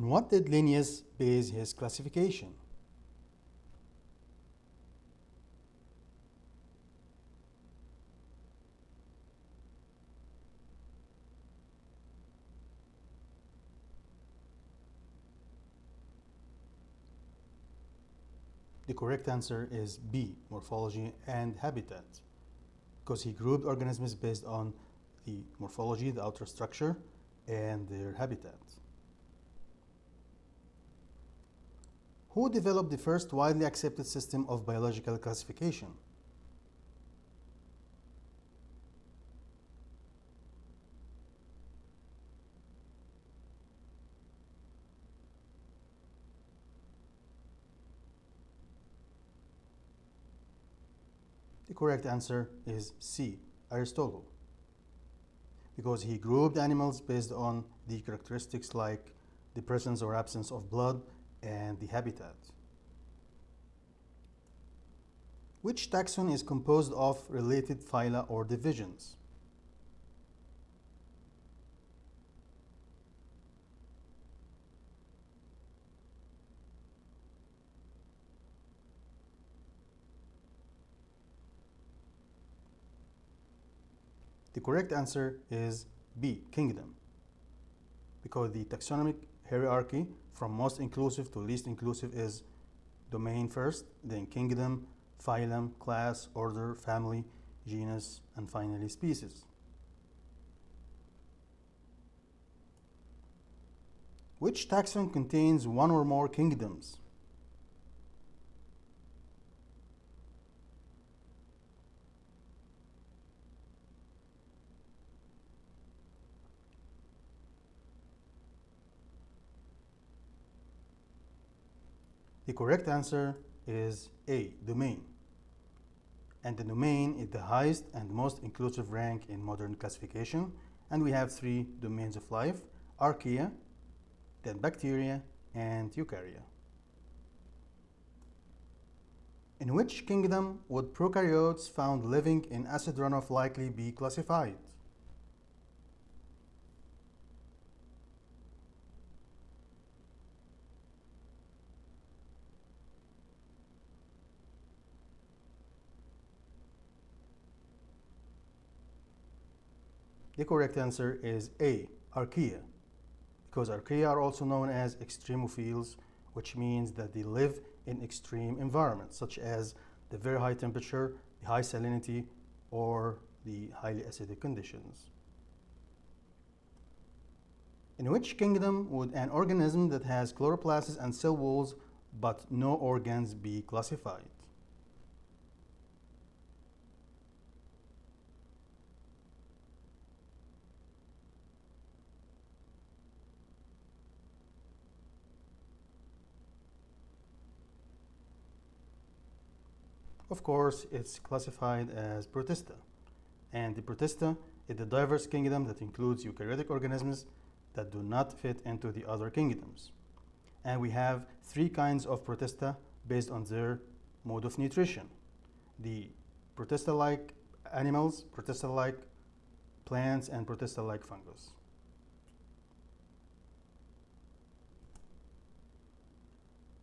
On what did Linnaeus base his classification? The correct answer is B, morphology and habitat, because he grouped organisms based on the morphology, the outer structure, and their habitat. Who developed the first widely accepted system of biological classification? The correct answer is C, Aristotle, because he grouped animals based on the characteristics like the presence or absence of blood and the habitat. Which taxon is composed of related phyla or divisions? The correct answer is B, kingdom, because the taxonomic hierarchy from most inclusive to least inclusive is domain first, then kingdom, phylum, class, order, family, genus, and finally species. Which taxon contains one or more kingdoms? The correct answer is A, domain. And the domain is the highest and most inclusive rank in modern classification. And we have 3 domains of life: archaea, then bacteria, and eukarya. In which kingdom would prokaryotes found living in acid runoff likely be classified? The correct answer is A, archaea, because archaea are also known as extremophiles, which means that they live in extreme environments, such as the very high temperature, the high salinity, or the highly acidic conditions. In which kingdom would an organism that has chloroplasts and cell walls but no organs be classified? Of course, it's classified as Protista. And the Protista is the diverse kingdom that includes eukaryotic organisms that do not fit into the other kingdoms. And we have 3 kinds of Protista based on their mode of nutrition: the Protista-like animals, Protista-like plants, and Protista-like fungus.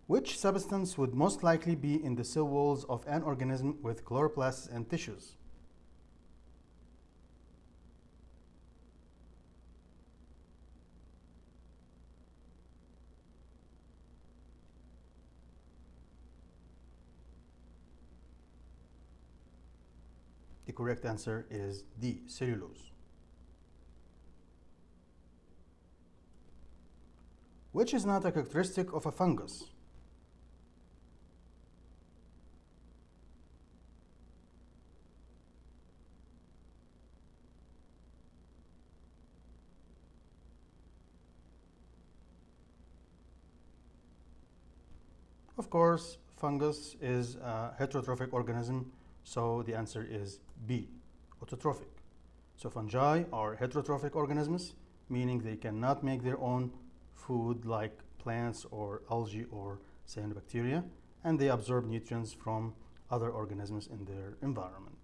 Which substance would most likely be in the cell walls of an organism with chloroplasts and tissues? The correct answer is D, cellulose. Which is not a characteristic of a fungus? Of course, fungus is a heterotrophic organism, so the answer is B, autotrophic. So fungi are heterotrophic organisms, meaning they cannot make their own food like plants or algae or cyanobacteria, and they absorb nutrients from other organisms in their environment.